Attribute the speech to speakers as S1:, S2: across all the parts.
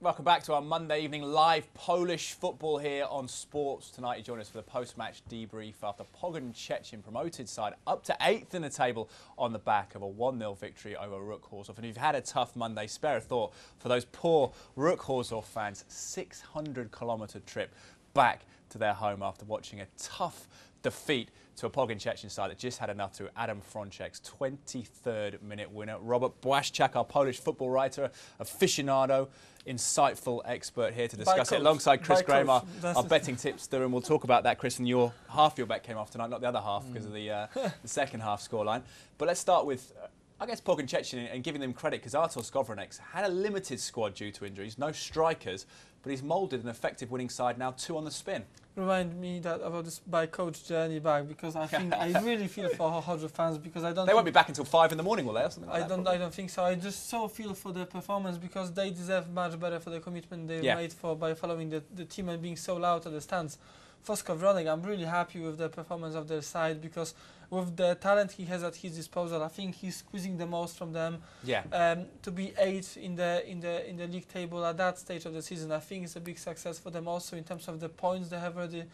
S1: Welcome back to our Monday evening live Polish football here on Sports. Tonight you join us for the post-match debrief after Pogon Szczecin promoted side up to 8th in the table on the back of a 1-0 victory over Ruch Chorzow. And if you've had a tough Monday, spare a thought for those poor Ruch Chorzow fans. 600-kilometre trip back to their home after watching a tough defeat to a Pogon Szczecin side that just had enough to Adam Frączek's 23rd minute winner. Robert Błaszczak, our Polish football writer, aficionado, insightful expert here to discuss it alongside Chris Graham, our betting tipster, and we'll talk about that, Chris, and half your bet came off tonight, not the other half because of the second half scoreline. But let's start with I guess Pogon Szczecin and giving them credit because Artur Skowronek had a limited squad due to injuries, no strikers, but he's moulded an effective winning side now, 2 on the spin.
S2: Remind me about this by coach journey back because I think I really feel for Chorzow fans because I don't.
S1: They won't be back until 5 in the morning, will they? Or something like
S2: I don't think so. I just so feel for the performance because they deserve much better for the commitment they made by following the team and being so loud at the stands. For Skowronek, I'm really happy with the performance of their side because with the talent he has at his disposal, I think he's squeezing the most from them. To be 8th in the league table at that stage of the season, I think it's a big success for them also in terms of the points they have already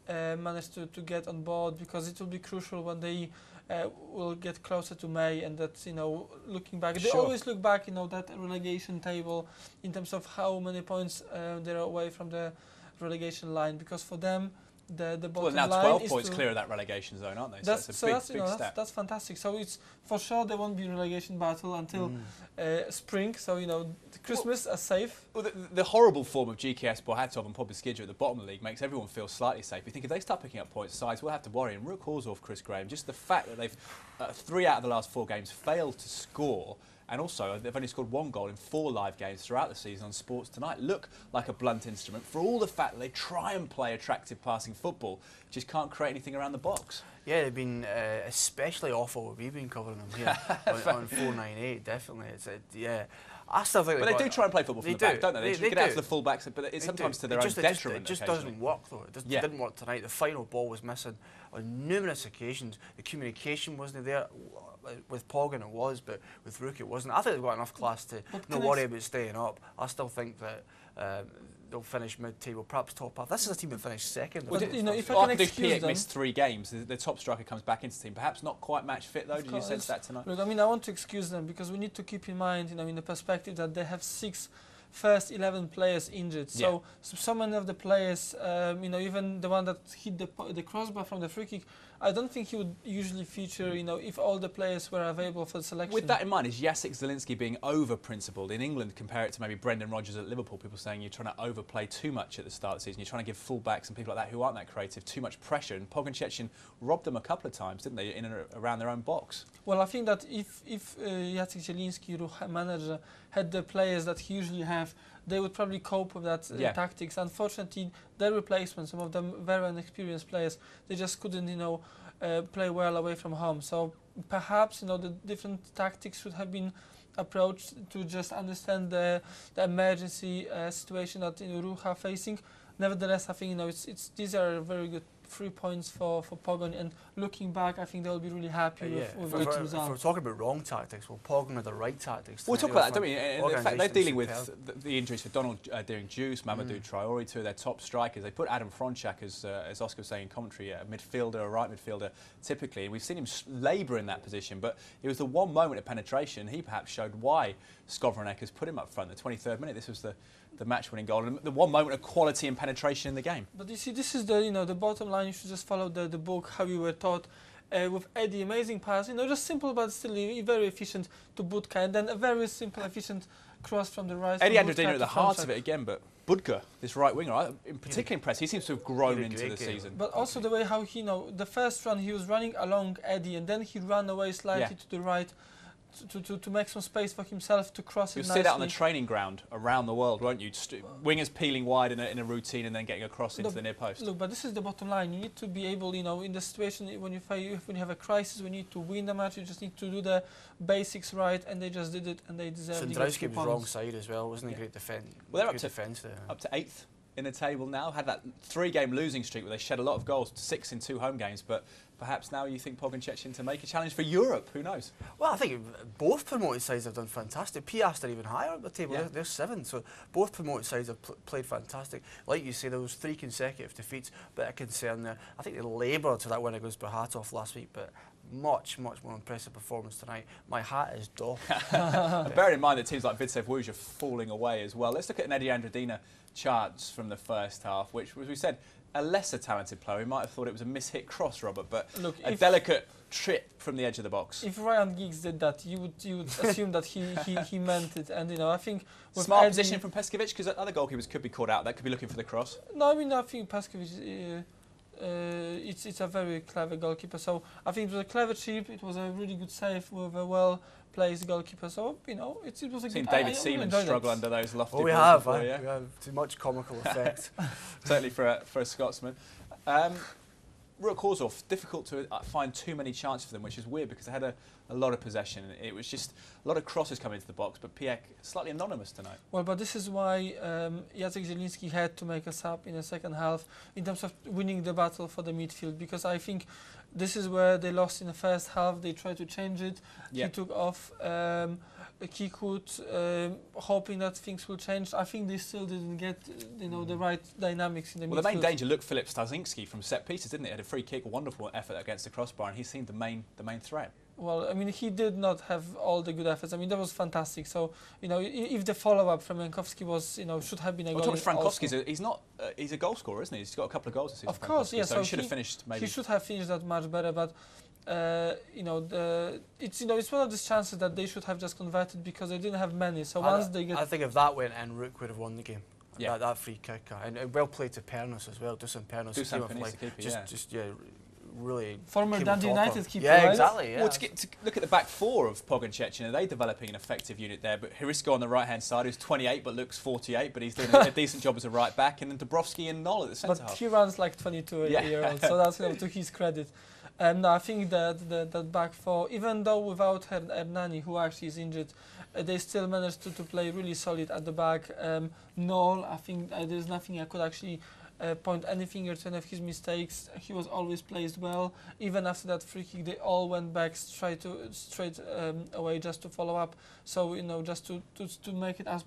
S2: managed to get on board because it will be crucial when they will get closer to May and that, looking back, they always look back, that relegation table in terms of how many points they're away from the relegation line because for them the bottom line
S1: now 12 points clear of that relegation zone, aren't they?
S2: That's,
S1: so that's a big step.
S2: That's fantastic. So it's for sure there won't be relegation battle until spring. So Christmas are safe.
S1: Well, the horrible form of GKS Bohatov and Pobyskidra at the bottom of the league makes everyone feel slightly safe. You think if they start picking up points, sides will have to worry. And Ruch Chorzow, Chris Graham, just the fact that they've 3 out of the last 4 games failed to score. And also, they've only scored 1 goal in 4 live games throughout the season on Sports Tonight. Look like a blunt instrument for all the fact that they try and play attractive passing football, just can't create anything around the box.
S3: Yeah, they've been especially awful. We've been covering them here on 498, definitely. I still think.
S1: But they do try and play football from the back, don't they? They get out to the full backs, but it's sometimes to their own detriment.
S3: It just doesn't work though. It didn't work tonight. The final ball was missing on numerous occasions. The communication wasn't there. With Pogon it was, but with Ruch it wasn't. I think they've got enough class to not worry about staying up. I still think that they'll finish mid-table, perhaps top half. This is a team that finished 2nd.
S2: Well, if I can excuse them,
S1: missed 3 games. The top striker comes back into the team. Perhaps not quite match fit though. Did you sense that tonight?
S2: Look, I want to excuse them because we need to keep in mind, in the perspective that they have 6 first 11 players injured. So many of the players, even the one that hit the crossbar from the free kick, I don't think he would usually feature, if all the players were available for the selection.
S1: With that in mind, is Jacek Zielinski being over-principled? In England, compare it to maybe Brendan Rodgers at Liverpool, people saying you're trying to overplay too much at the start of the season, you're trying to give full-backs and people like that who aren't that creative too much pressure, and Pogon Szczecin robbed them a couple of times, didn't they, in and around their own box?
S2: Well, I think that if Jacek Zielinski, Ruch manager, had the players that he usually have, they would probably cope with that tactics. Unfortunately, their replacements, some of them very inexperienced players, they just couldn't, play well away from home. So perhaps, the different tactics should have been approached to just understand the emergency situation that Ruch are facing. Nevertheless, I think these are very good 3 points for Pogon, and looking back, I think they'll be really happy with the result.
S3: If we're talking about wrong tactics, well, Pogon had the right tactics.
S1: We'll talk about that, don't we? In fact, they're dealing with the injuries for Donald Deering-Juice, Mamadou Traore, 2 of their top strikers. They put Adam Frączek, as Oscar was saying in commentary, a midfielder, a right midfielder, typically. And we've seen him labour in that position, but it was the one moment of penetration. He perhaps showed why Skowronek has put him up front. The 23rd minute, this was the match-winning goal, and the one moment of quality and penetration in the game.
S2: But you see, this is the bottom line. You should just follow the book how you were taught. With Eddie, amazing pass, just simple but still very efficient to Budka, and then a very simple, efficient cross from the right.
S1: Eddie Androdina at the heart of it again, but Budka, this right winger, I'm particularly impressed. He seems to have grown into the season.
S2: But also the way how he, the first run he was running along Eddie, and then he ran away slightly to the right. To make some space for himself to cross it nicely.
S1: You'll see that on the training ground around the world, won't you? Wingers peeling wide in a routine and then getting a cross into the near post.
S2: Look, but this is the bottom line. You need to be able, in the situation when you have a crisis, when you need to win the match, you just need to do the basics right, and they just did it, and they deserve it.
S3: Sandrowski was wrong side as well, wasn't he? Great defence.
S1: Well, they're up to 8th in the table now. Had that 3-game losing streak where they shed a lot of goals, 6 in 2 home games, but perhaps now you think Pogon Szczecin to make a challenge for Europe? Who knows?
S3: Well, I think both promoted sides have done fantastic. Piast are even higher up the table.
S1: Yeah.
S3: They're 7th, so both promoted sides have played fantastic. Like you say, there was 3 consecutive defeats, bit of concern there. I think they laboured to that win against Behatov last week, but much more impressive performance tonight. My hat is doffed.
S1: Bearing in mind that teams like Vidsev Łódź are falling away as well. Let's look at an Eddie Andradina chance from the first half, which, as we said, a lesser talented player. We might have thought it was a mishit cross, Robert, but look, a delicate trip from the edge of the box.
S2: If Ryan Giggs did that, you would assume that he meant it. And I think with
S1: smart positioning from Peskovic, because other goalkeepers could be caught out. That could be looking for the cross.
S2: No, I mean I think Peskovic. It's a very clever goalkeeper. So I think it was a clever chip. It was a really good save with a well-placed goalkeeper. So it was a good.
S1: Seen David Seaman struggle under those lofty.
S3: Oh, we have. We have too much comical effect.
S1: Certainly for a Scotsman. Ruch Chorzow, difficult to find too many chances for them, which is weird because they had a lot of possession. It was just a lot of crosses coming into the box, but Piek slightly anonymous tonight.
S2: Well, but this is why Jacek Zieliński had to make a sub in the second half in terms of winning the battle for the midfield, because I think this is where they lost in the first half. They tried to change it. He took off Kikut, hoping that things will change. I think they still didn't get the right dynamics in the midfield.
S1: Well, the main danger looked Filip Starzynski from set pieces, didn't it? He had a free kick, a wonderful effort against the crossbar, and he seemed the main threat.
S2: Well, I mean, he did not have all the good efforts. I mean, that was fantastic. So, if the follow-up from Jankowski was, should have been a goal.
S1: Frankowski's he's a goal scorer, isn't he? He's got a couple of goals this season.
S2: Of course, yes.
S1: So he should have finished maybe.
S2: He should have finished that much better, but it's one of these chances that they should have just converted because they didn't have many. So once they get,
S3: I think if that went in, Ruch would have won the game.
S1: Yeah,
S3: that free kick and well played to Pernos as well. Dusan Pernos, really
S2: former Dundee United keeper.
S3: Yeah,
S2: right?
S3: exactly. Yeah.
S1: Well, to look at the back four of Pogon Szczecin, are they developing an effective unit there? But Hrisko on the right-hand side, who's 28 but looks 48, but he's doing a decent job as a right back, and then Dubrovski and Knoll at the centre half.
S2: But he runs like 22-year-old, so that's to his credit. No, I think that back four, even though without Hernani, who actually is injured, they still managed to play really solid at the back. Knoll, I think there's nothing I could actually point any finger to any of his mistakes. He was always placed well. Even after that free kick, they all went back straight away just to follow up. So just to make it as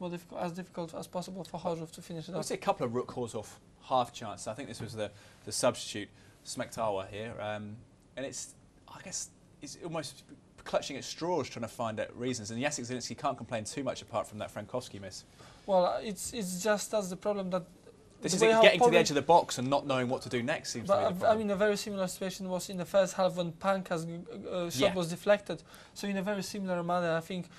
S2: difficult as possible for Chorzow to finish it off.
S1: I see a couple of Ruch Chorzow half chances. I think this was the substitute Smektawa here, and I guess it's almost clutching at straws trying to find out reasons. And Jacek Zieliński can't complain too much apart from that Frankowski miss.
S2: Well, it's just that's the problem that.
S1: This is getting to the edge of the box and not knowing what to do next seems to be the problem.
S2: I mean, a very similar situation was in the first half when Panka's shot was deflected. So in a very similar manner, I think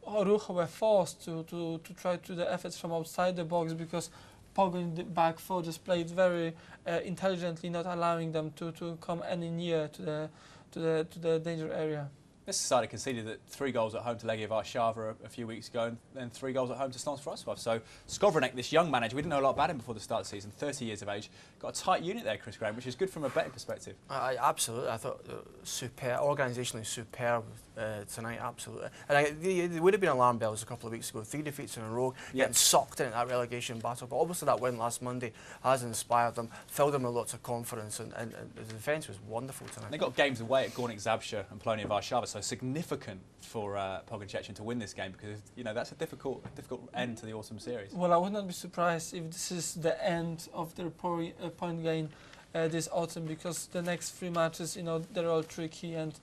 S2: Ruch were forced to try to do the efforts from outside the box because Pogon the back four just played very intelligently, not allowing them to come any near to the danger area.
S1: This side had conceded that 3 goals at home to Legia Warszawa a few weeks ago, and then 3 goals at home to Stans Wrocław. So Skowronek, this young manager, we didn't know a lot about him before the start of the season, 30 years of age, got a tight unit there, Chris Graham, which is good from a betting perspective.
S3: Absolutely, I thought superb, organisationally superb tonight, absolutely. And there would have been alarm bells a couple of weeks ago, 3 defeats in a row, getting sucked into that relegation battle. But obviously that win last Monday has inspired them, filled them with lots of confidence, and the defence was wonderful tonight.
S1: They got games away at Górnik Zabrze and Polonia Warszawa, so significant for Pogon Szczecin to win this game because that's a difficult end to the autumn series.
S2: Well, I would not be surprised if this is the end of their point gain this autumn, because the next 3 matches, they're all tricky and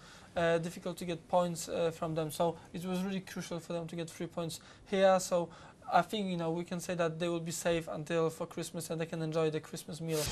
S2: difficult to get points from them. So it was really crucial for them to get 3 points here. So I think we can say that they will be safe until for Christmas and they can enjoy the Christmas meal.